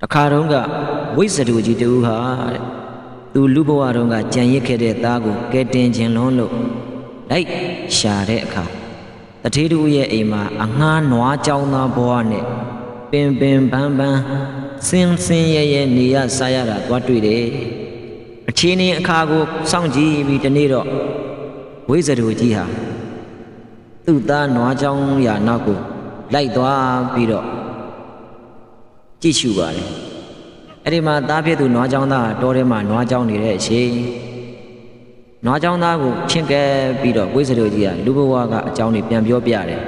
တခါတုန်းကဝိဇ္ဇတူကြီးတူဟာတဲ့သူလူဘဝတုန်းကကြံရစ်ခဲ့တဲ့သားကိုကဲတင်ခြင်းလွန်းလို့လိုက်ရှာတဲ့အခါတထေးတူရဲ့အိမ်မှာအငှားနွားကြောင်းသားဘဝနဲ့ပင်ပင်ပန်းပန်းစင်းစင်းရဲရဲနေရစားရတာသွားတွေ့တယ်အချင်းချင်းအခါကိုစောင့်ကြည့်ပြီးတနေ့တော့ဝိဇ္ဇတူကြီးဟာသူ့သားနွားကြောင်းရာနောက်ကိုလိုက်သွားပြီးတော့ကြည့်ရှုပါတယ်အဲ့ဒီမှာသားဖြစ်သူနွားကြောင်းသားတောထဲမှာနွားကြောင်းနေတဲ့အချိန်နွားကြောင်းသားကိုချင့်ကဲပြီးတော့ဝိဇ္ဇတူကြီးကလူဘဝကအကြောင်းတွေပြန်ပြောပြတယ်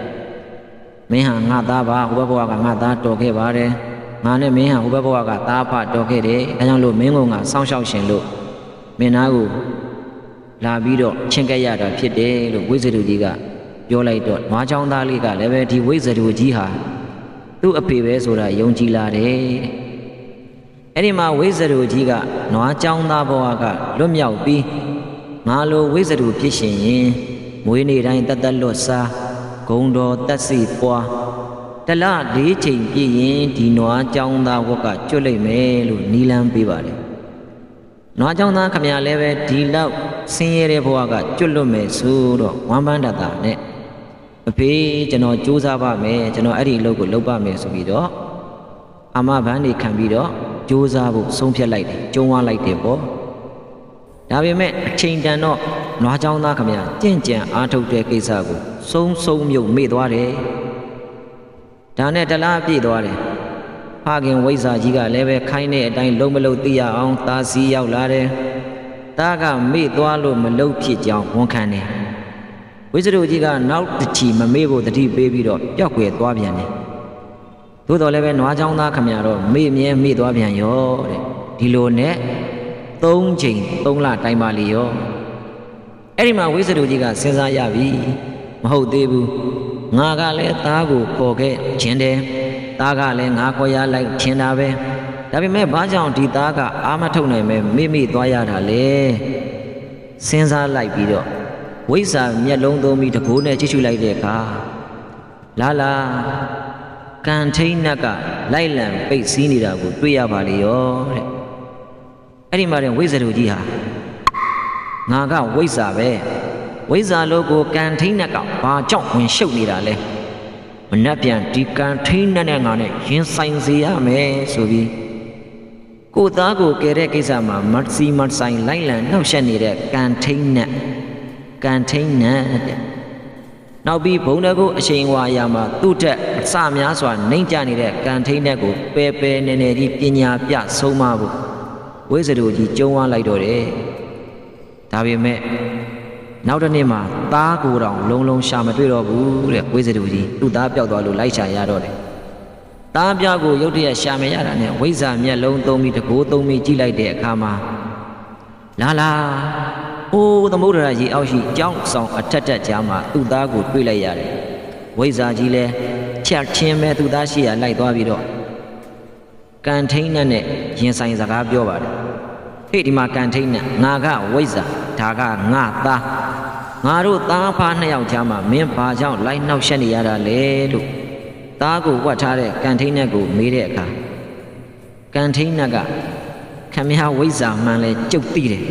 မင်းဟာငါသားပါဟိုဘက်ဘဝကငါသားတော်ခဲ့ပါတယ်ငါနဲ့မင်းဟာဟိုဘက်ဘဝကသားဖတော်ခဲ့တယ်အဲကြောင့်လို့မင်းကစောင့်ရှောက်ရှင်လို့မင်းသားကိုလာပြီးတော့ချင့်ကဲရတာဖြစ်တယ်လို့ဝိဇ္ဇတူကြီးကပြောလိုက်တော့နွားကြောင်းသားလေးကလည်းပဲဒီဝိဇ္ဇတူကြီးဟာသူ့အဖေပဲဆိုတာယုံကြည်လာတယ်အဲ့ဒီမှာဝိဇ္ဇတူကြီးကနွားကြောင်းသားဘဝကလွတ်မြောက်ပြီးငါလိုဝိဇ္ဇတူဖြစ်ရှင်ရင်မွေးနေ့တိုင်းတက်တက်လွတ်စားဂုံတော်တက်စီပွားတလ၄ချိန်ပြည့်ရင်ဒီနွားကြောင်းသားဝက်ကကျွတ်လိုက်မယ်လို့နီလန်းပေးပါတယ်နွားကြောင်းသားခမရလည်းပဲဒီလောက်ဆင်းရဲတဲ့ဘဝကကျွတ်လွတ်မယ်ဆိုတော့ဝမ်းပန်းတတာနဲ့အဖေကျွန်တော်ကြိုးစားပါမယ်ကျွန်တော်အဲ့ဒီအလုပ်ကိုလုပ်ပါမယ်ဆိုပြီးတော့အာမဘန်းတွေခံပြီးတော့ကြိုးစားဖို့ဆုံးဖြတ်လိုက်တယ်ကျုံးဝါလိုက်တယ်ပေါ့ဒါပေမဲ့အချိန်တန်တော့နွားကြောင်းသားခမရကြင့်ကြံအားထုတ်တဲ့ကိစ္စကိုစုံမြုပ်မေ့သွားတယ်ဒါနဲ့တလားပြည့်သွားတယ်ဖခင်ဝိဇ္ဇာကြီးကလည်းပဲခိုင်းတဲ့အတိုင်းလုံးမလုံးသိရအောင်သားစီရောက်လာတယ်သားကမေ့သွားလို့မလုံးဖြစ်ကြောင်းဝန်ခံတယ်ဝိဇ္ဇတူကြီးကနောက်တစ်ချီမမေ့ဖို့တတိပေးပြီးတော့ပျောက်ကွယ်သွားပြန်တယ်သို့တော်လည်းပဲနွားချောင်းသားခမရတော့မေ့မြဲမေ့သွားပြန်ရောတဲ့ဒီလိုနဲ့3ချိန်3လတိုင်ပါလေရောအဲ့ဒီမှာဝိဇ္ဇတူကြီးကစဉ်းစားရပြီမဟုတ်သေးဘူးငါကလည်းသားကိုခေါ်ခဲ့ခြင်းတယ်သားကလည်းငါခေါ်ရလိုက်ခြင်းတာပဲဒါပေမဲ့ဘာကြောင့်ဒီသားကအာမထုတ်နိုင်မဲ့မေ့သွားရတာလဲစဉ်းစားလိုက်ပြီးတော့ဝိဇ္ဇာမျက်လုံးသုံးပြီးတကိုးနဲ့ကြည့်ရှုလိုက်တဲ့အခါလာကံထိန်နက်ကလိုက်လံပိတ်စည်းနေတာကိုတွေ့ရပါလေရောတဲ့အဲ့ဒီမှာတဲ့ဝိဇ္ဇတူကြီးဟာငါကဝိဇ္ဇာပဲဝိဇ္ဇာလို့ကိုကံထိန်နက်ကဘာကြောင့်ဝင်ရှုပ်နေတာလဲမနှက်ပြန်ဒီကံထိန်နက်နဲ့ငါနဲ့ရင်ဆိုင်စေရမယ်ဆိုပြီးကိုသားကိုကယ်တဲ့ကိစ္စမှာမတ်စီမတ်ဆိုင်လိုက်လံနှောက်ယှက်နေတဲ့ကံထိန်နက်တဲ့နောက်ပြီးဘုံတကုအချိန်ဝါအရာမှာသူ့တက်အစများစွာနှိမ့်ကြနေတဲ့ကံထိန်နက်ကိုပယ်နေနေကြီးပညာပြဆုံးမဖို့ဝိဇ္ဇတူကြီးကျုံးဝါလိုက်တော့တယ်ဒါပေမဲ့နောက်တစ်နေ့မှာသားကိုယ်တော်လုံးရှာမတွေ့တော့ဘူးတဲ့ဝိဇ္ဇတူကြီးသူ့သားပျောက်သွားလို့လိုက်ရှာရတော့တယ်သားပြကိုရုတ်တရက်ရှာမရတာနဲ့ဝိဇ္ဇာမျက်လုံးသုံးပြီးတကိုးသုံးပြီးကြည့်လိုက်တဲ့အခါမှာလာအိုးသမုဒ္ဒရာရေအောက်ရှိကြောင်းဆောင်အထက်ကြားမှာသူ့သားကိုတွေ့လိုက်ရတယ်ဝိဇ္ဇာကြီးလည်းချက်ချင်းပဲသူ့သားရှိရလိုက်သွားပြီးတော့ကံထိန်နဲ့ရင်ဆိုင်စကားပြောပါတယ်ဟေ့ဒီမှာကံထိန်နဲ့ငါကဝိဇ္ဇာဒါကငါသားငါတို့သားဖား2ယောက်ကြားမှာမင်းဘာကြောင့်လိုက်နှောက်ရှက်နေရတာလဲလို့သားကိုဝတ်ထားတဲ့ကံထိန်နဲ့ကိုမေးတဲ့အခါကံထိန်နဲ့ကခမည်းဝိဇ္ဇာမှန်လဲကြုတ်သိတယ်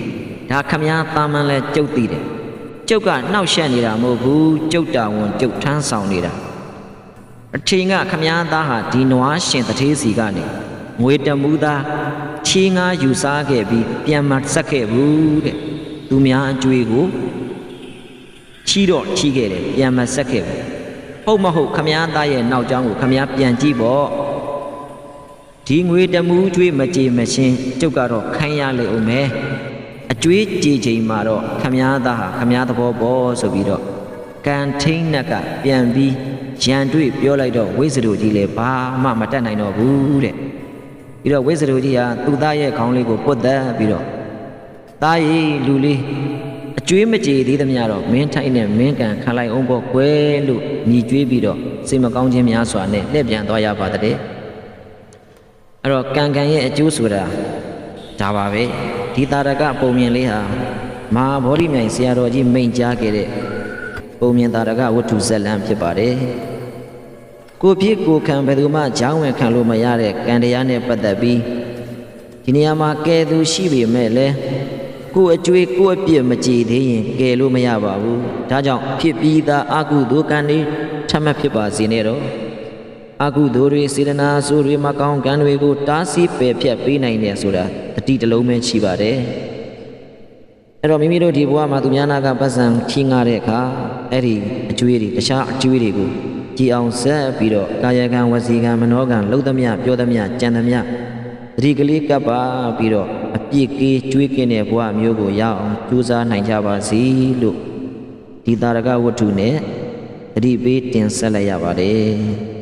ဒါခမည်းသားမှန်လဲကြုတ်သိတယ်ကျုပ်ကနှောက်ရှက်နေတာမဟုတ်ဘူးကျုပ်တာဝန်ကျုပ်ထမ်းဆောင်နေတာအချိန်ကခမည်းသားဟာဒီနွားရှင်တထေးစီကနေငွေတမူသားချီးငါယူစားခဲ့ပြီးပြန်မဆက်ခဲ့ဘူးတဲ့သူများအကျွေးကိုချီးတော့ချီးခဲ့တယ်ပြန်မဆက်ခဲ့ဘူးဟုတ်မဟုတ်ခမည်းသားရဲ့နောက်ကျောင်းကိုခမည်းပြန်ကြည့်ပေါ့ဒီငွေတမူကျွေးမကြေမချင်းကျုပ်ကတော့ခိုင်းရလေဦးမယ်အကျွေးကြေချိန်မှာတော့ခမည်းသားဟာခမည်းသဘောပေါ့ဆိုပြီးတော့ကံထိန်နက်ကပြန်ပြီးရန်တွေ့ပြောလိုက်တော့ဝိဇ္ဇတူကြီးလည်းဘာမှမတတ်နိုင်တော့ဘူးတဲ့ပြီးတော့ဝိဇ္ဇတူကြီးဟာသူ့သားရဲ့ခေါင်းလေးကိုပုတ်သက်ပြီးတော့သားရည်လူလေးအကျွေးမကြေသေးသမျှတော့မင်းထိုင်နဲ့မင်းကန်ခံလိုက်အောင်ပေါ့ကွယ်လို့ညီကျွေးပြီးတော့စိတ်မကောင်းခြင်းများစွာနဲ့လှည့်ပြန်သွားရပါတဲ့အဲ့တော့ကံရဲ့အကျိုးဆိုတာဒါပါပဲဒီတာရကပုံမြင်လေးဟာမဟာဗောဓိမြိုင်ဆရာတော်ကြီးမိန့်ကြားခဲ့တဲ့ပုံမြင်တာရကဝတ္ထုဇက်လံဖြစ်ပါတယ် ကိုဖြစ်ကိုခံဘယ်သူမှကြောင်းဝင်ခံလို့မရတဲ့ကံတရားနဲ့ပတ်သက်ပြီးဒီနေရာမှာကဲသူရှိပေမဲ့လည်းကိုအကျွေးကိုအပြစ်မကြည်သေးရင်ကယ်လို့မရပါဘူးဒါကြောင့်ဖြစ်ပြီးသားအကုသိုလ်ကံတွေထပ်မဖြစ်ပါစေနဲ့တော့အကုသိုလ်တွေစေတနာဆိုးတွေမကောင်းကံတွေကိုတားဆီးပယ်ဖြတ်ပေးနိုင်တယ်ဆိုတာတတိတလုံးပဲရှိပါတယ်အဲ့တော့မိမိတို့ဒီဘဝမှာသူများနာကပတ်စံချီးငှားတဲ့အခါအဲ့ဒီအကျွေးတွေတခြားအကျွေးတွေကိုကြည်အောင်ဆက်ပြီးတော့ကာယကံဝစီကံမနောကံလှုပ်သမျှပြောသမျှကြံသမျှတတိကလေးကပ်ပါပြီးတော့အပြစ်ကေးကျွေးကင်းတဲ့ဘဝမျိုးကိုရအောင်ကြိုးစားနိုင်ကြပါစေလို့ဒီတာရကဝတ္ထုနဲ့တတိပေးတင်ဆက်လိုက်ရပါတယ်